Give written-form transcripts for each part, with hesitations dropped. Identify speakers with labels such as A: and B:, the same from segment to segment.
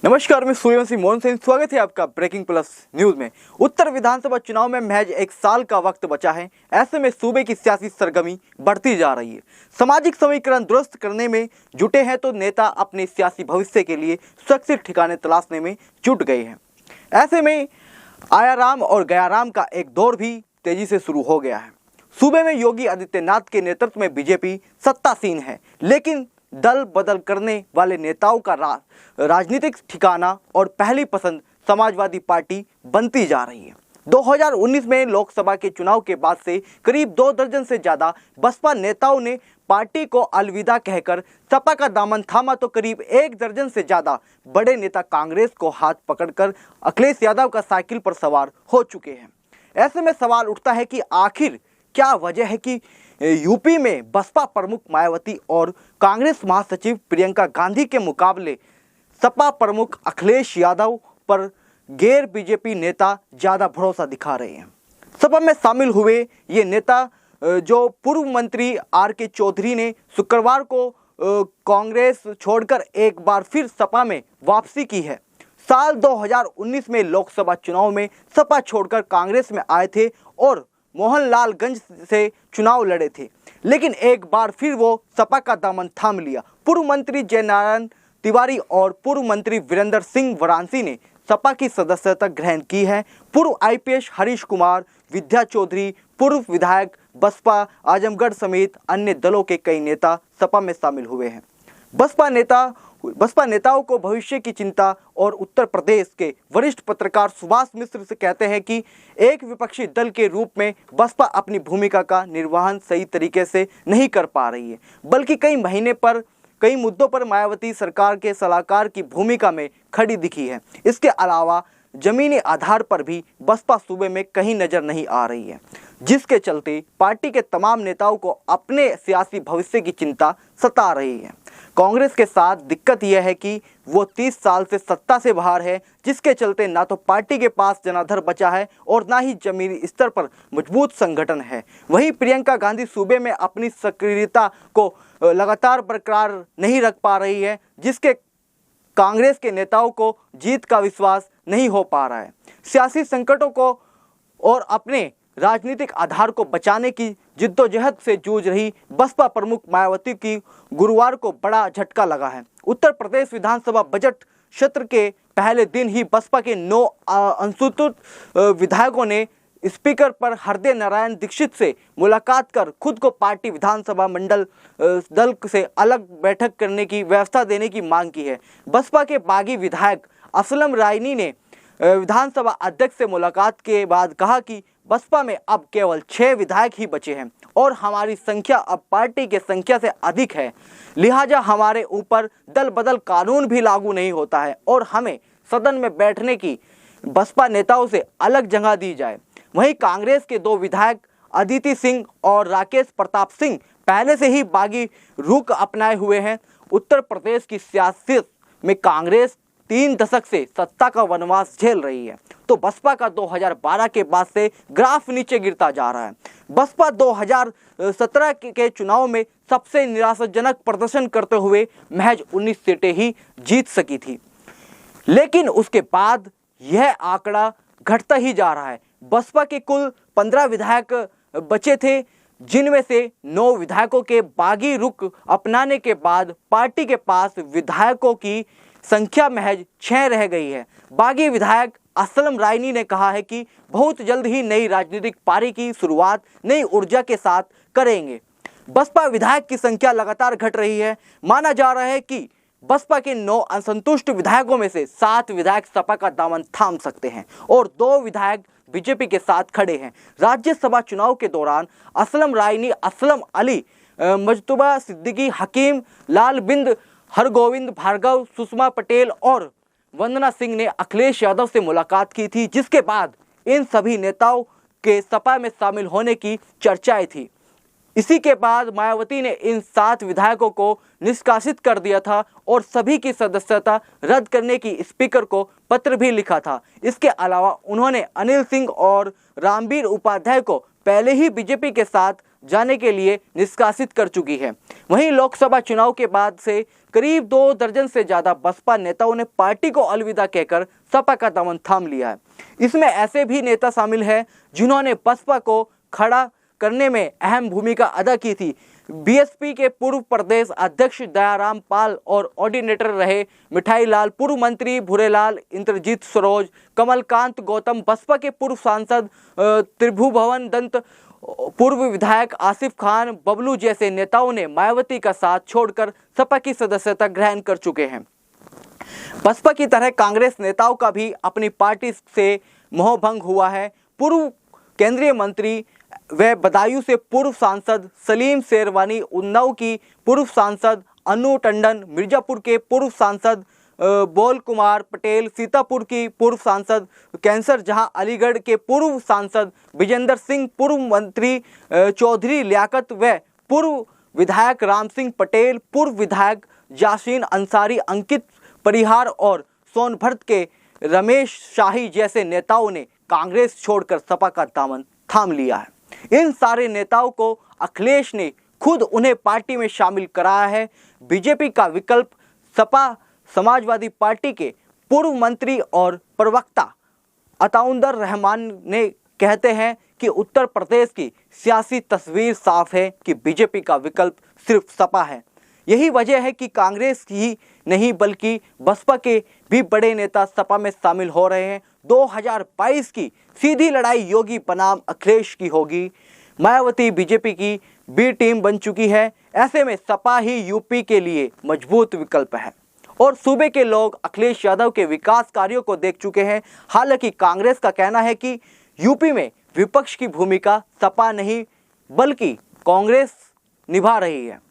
A: नमस्कार, मैं सूर्यवंशी मोहन सिंह। स्वागत है आपका ब्रेकिंग प्लस न्यूज में। उत्तर विधानसभा चुनाव में महज एक साल का वक्त बचा है। ऐसे में सूबे की सियासी सरगर्मी बढ़ती जा रही है। सामाजिक समीकरण दुरुस्त करने में जुटे हैं तो नेता अपने सियासी भविष्य के लिए सुरक्षित ठिकाने तलाशने में जुट गए हैं। ऐसे में आयाराम और गयाराम का एक दौर भी तेजी से शुरू हो गया है। सूबे में योगी आदित्यनाथ के नेतृत्व में बीजेपी सत्तासीन है, लेकिन दल बदल करने वाले नेताओं का राजनीतिक ठिकाना और पहली पसंद समाजवादी पार्टी बनती जा रही है। 2019 में लोकसभा के चुनाव के बाद से करीब 2 दर्जन से ज्यादा बसपा नेताओं ने पार्टी को अलविदा कहकर सपा का दामन थामा, तो करीब 1 दर्जन से ज्यादा बड़े नेता कांग्रेस को हाथ पकड़कर अखिलेश यादव का साइकिल पर सवार हो चुके हैं। ऐसे में सवाल उठता है कि आखिर क्या वजह है कि यूपी में बसपा प्रमुख मायावती और कांग्रेस महासचिव प्रियंका गांधी के मुकाबले सपा प्रमुख अखिलेश यादव पर गैर बीजेपी नेता ज्यादा भरोसा दिखा रहे हैं। सपा में शामिल हुए ये नेता जो पूर्व मंत्री आर.के. चौधरी ने शुक्रवार को कांग्रेस छोड़कर एक बार फिर सपा में वापसी की है। साल 2019 में लोकसभा चुनाव में सपा छोड़कर कांग्रेस में आए थे और मोहनलालगंज से चुनाव लड़े थे, लेकिन एक बार फिर वो सपा का दामन थाम लिया। पूर्व मंत्री जयनारायण तिवारी और पूर्व मंत्री वीरेंद्र सिंह वाराणसी ने सपा की सदस्यता ग्रहण की है। पूर्व आईपीएस हरीश कुमार, विद्या चौधरी, पूर्व विधायक बसपा आजमगढ़ समेत अन्य दलों के कई नेता सपा में शामिल हुए हैं। बसपा नेताओं को भविष्य की चिंता और उत्तर प्रदेश के वरिष्ठ पत्रकार सुभाष मिश्र से कहते हैं कि एक विपक्षी दल के रूप में बसपा अपनी भूमिका का निर्वहन सही तरीके से नहीं कर पा रही है, बल्कि कई मुद्दों पर मायावती सरकार के सलाहकार की भूमिका में खड़ी दिखी है। इसके अलावा जमीनी आधार पर भी बसपा सूबे में कहीं नजर नहीं आ रही है, जिसके चलते पार्टी के तमाम नेताओं को अपने सियासी भविष्य की चिंता सता रही है। कांग्रेस के साथ दिक्कत यह है कि वो 30 साल से सत्ता से बाहर है, जिसके चलते ना तो पार्टी के पास जनाधार बचा है और ना ही जमीनी स्तर पर मजबूत संगठन है। वहीं प्रियंका गांधी सूबे में अपनी सक्रियता को लगातार बरकरार नहीं रख पा रही है, जिसके कांग्रेस के नेताओं को जीत का विश्वास नहीं हो पा रहा है। सियासी संकटों को और अपने राजनीतिक आधार को बचाने की जिद्दोजहद से जूझ रही बसपा प्रमुख मायावती की गुरुवार को बड़ा झटका लगा है। उत्तर प्रदेश विधानसभा बजट सत्र के पहले दिन ही बसपा के 9 अनुसूचित विधायकों ने स्पीकर पर हृदय नारायण दीक्षित से मुलाकात कर खुद को पार्टी विधानसभा मंडल दल से अलग बैठक करने की व्यवस्था देने की मांग की है। बसपा के बागी विधायक असलम रायनी ने विधानसभा अध्यक्ष से मुलाकात के बाद कहा कि बसपा में अब केवल 6 विधायक ही बचे हैं और हमारी संख्या अब पार्टी के संख्या से अधिक है, लिहाजा हमारे ऊपर दल बदल कानून भी लागू नहीं होता है और हमें सदन में बैठने की बसपा नेताओं से अलग जगह दी जाए। वहीं कांग्रेस के 2 विधायक अदिति सिंह और राकेश प्रताप सिंह पहले से ही बागी रुख अपनाए हुए हैं। उत्तर प्रदेश की सियासत में कांग्रेस 3 दशक से सत्ता का वनवास झेल रही है, तो बसपा का 2012 के बाद से ग्राफ नीचे गिरता जा रहा है। बसपा 2017 के चुनाव में सबसे निराशाजनक प्रदर्शन करते हुए महज 19 सीटें ही जीत सकी थी, लेकिन उसके बाद यह आंकड़ा घटता ही जा रहा है। बसपा के कुल 15 विधायक बचे थे, जिनमें से 9 विधायकों के बागी रुख अपनाने के बाद पार्टी के पास विधायकों की संख्या महज 6 रह गई है। बागी विधायक असलम रायनी ने कहा है कि बहुत जल्द ही नई राजनीतिक पारी की शुरुआत नई ऊर्जा के साथ करेंगे। बसपा विधायक की संख्या लगातार घट रही है। माना जा रहा है कि बसपा के 9 असंतुष्ट विधायकों में से 7 विधायक सपा का दामन थाम सकते हैं और 2 विधायक बीजेपी के साथ खड़े हैं। राज्यसभा चुनाव के दौरान असलम रायनी, असलम अली, मजतुबा सिद्दीकी, हकीम लाल बिंद, हरगोविंद भार्गव, सुषमा पटेल और वंदना सिंह ने अखिलेश यादव से मुलाकात की थी, जिसके बाद इन सभी नेताओं के सपा में शामिल होने की चर्चाएं थी। इसी के बाद मायावती ने इन 7 विधायकों को निष्कासित कर दिया था और सभी की सदस्यता रद्द करने की स्पीकर को पत्र भी लिखा था। इसके अलावा उन्होंने अनिल सिंह और रामवीर उपाध्याय को पहले ही बीजेपी के साथ जाने के लिए निष्कासित कर चुकी है। वहीं लोकसभा चुनाव के बाद से करीब 2 दर्जन से ज्यादा बसपा नेताओं ने पार्टी को अलविदा कहकर सपा का दामन थाम लिया है। इसमें ऐसे भी नेता शामिल हैं जिन्होंने बसपा को खड़ा करने में अहम भूमिका अदा की थी। बीएसपी के पूर्व प्रदेश अध्यक्ष दयाराम पाल और ऑर्डिनेटर रहे मिठाई लाल, पूर्व मंत्री भूरेलाल, इंद्रजीत सरोज, कमलकांत गौतम, बसपा के पूर्व सांसद त्रिभुवन दत्त, पूर्व विधायक आसिफ खान, बबलू जैसे नेताओं ने मायावती का साथ छोड़कर सपा की सदस्यता ग्रहण कर चुके हैं। बसपा की तरह कांग्रेस नेताओं का भी अपनी पार्टी से मोहभंग हुआ है। पूर्व केंद्रीय मंत्री व बदायूं से पूर्व सांसद सलीम शेरवानी, उन्नाव की पूर्व सांसद अनु टंडन, मिर्जापुर के पूर्व सांसद बोल कुमार पटेल, सीतापुर की पूर्व सांसद कैंसर जहां, अलीगढ़ के पूर्व सांसद विजेंद्र सिंह, पूर्व मंत्री चौधरी लियाकत व पूर्व विधायक राम सिंह पटेल, पूर्व विधायक यासीन अंसारी, अंकित परिहार और सोनभद्र के रमेश शाही जैसे नेताओं ने कांग्रेस छोड़कर सपा का दामन थाम लिया है। इन सारे नेताओं को अखिलेश ने खुद उन्हें पार्टी में शामिल कराया है। बीजेपी का विकल्प सपा समाजवादी पार्टी के पूर्व मंत्री और प्रवक्ता अताउंदर रहमान ने कहते हैं कि उत्तर प्रदेश की सियासी तस्वीर साफ है कि बीजेपी का विकल्प सिर्फ सपा है। यही वजह है कि कांग्रेस ही नहीं बल्कि बसपा के भी बड़े नेता सपा में शामिल हो रहे हैं। 2022 की सीधी लड़ाई योगी बनाम अखिलेश की होगी। मायावती बीजेपी की बी टीम बन चुकी है। ऐसे में सपा ही यूपी के लिए मजबूत विकल्प है और सूबे के लोग अखिलेश यादव के विकास कार्यों को देख चुके हैं। हालांकि कांग्रेस का कहना है कि यूपी में विपक्ष की भूमिका सपा नहीं बल्कि कांग्रेस निभा रही है।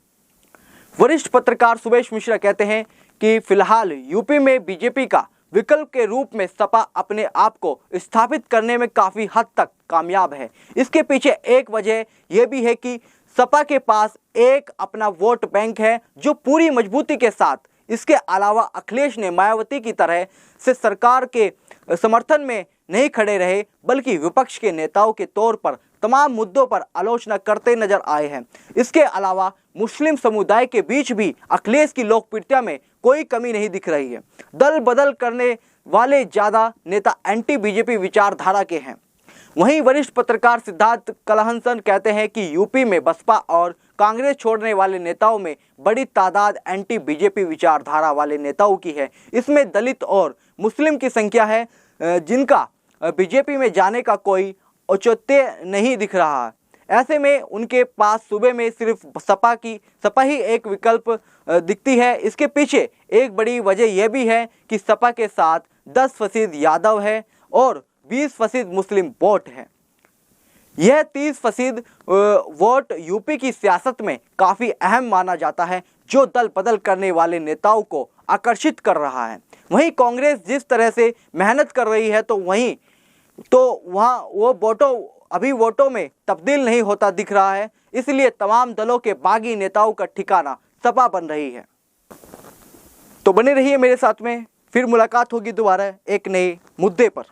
A: वरिष्ठ पत्रकार सुबेश मिश्रा कहते हैं कि फिलहाल यूपी में बीजेपी का विकल्प के रूप में सपा अपने आप को स्थापित करने में काफी हद तक कामयाब है। इसके पीछे एक वजह यह भी है कि सपा के पास एक अपना वोट बैंक है जो पूरी मजबूती के साथ, इसके अलावा अखिलेश ने मायावती की तरह से सरकार के समर्थन में नहीं खड़े रहे बल्कि विपक्ष के नेताओं के तौर पर तमाम मुद्दों पर आलोचना करते नजर आए हैं। इसके अलावा मुस्लिम समुदाय के बीच भी अखिलेश की लोकप्रियता में कोई कमी नहीं दिख रही है। दल बदल करने वाले ज्यादा नेता एंटी बीजेपी विचारधारा के हैं। वहीं वरिष्ठ पत्रकार सिद्धार्थ कलहंसन कहते हैं कि यूपी में बसपा और कांग्रेस छोड़ने वाले नेताओं में बड़ी तादाद एंटी बीजेपी विचारधारा वाले नेताओं की है। इसमें दलित और मुस्लिम की संख्या है जिनका बीजेपी में जाने का कोई औचित्य नहीं दिख रहा है। ऐसे में उनके पास सूबे में सिर्फ सपा ही एक विकल्प दिखती है। इसके पीछे एक बड़ी वजह यह भी है कि सपा के साथ 10% यादव है और 20% मुस्लिम वोट है। यह 30% वोट यूपी की सियासत में काफ़ी अहम माना जाता है जो दल बदल करने वाले नेताओं को आकर्षित कर रहा है। वहीं कांग्रेस जिस तरह से मेहनत कर रही है तो वहाँ वो वोटों में तब्दील नहीं होता दिख रहा है। इसलिए तमाम दलों के बागी नेताओं का ठिकाना सपा बन रही है। तो बने रहिए मेरे साथ में, फिर मुलाकात होगी दोबारा एक नए मुद्दे पर।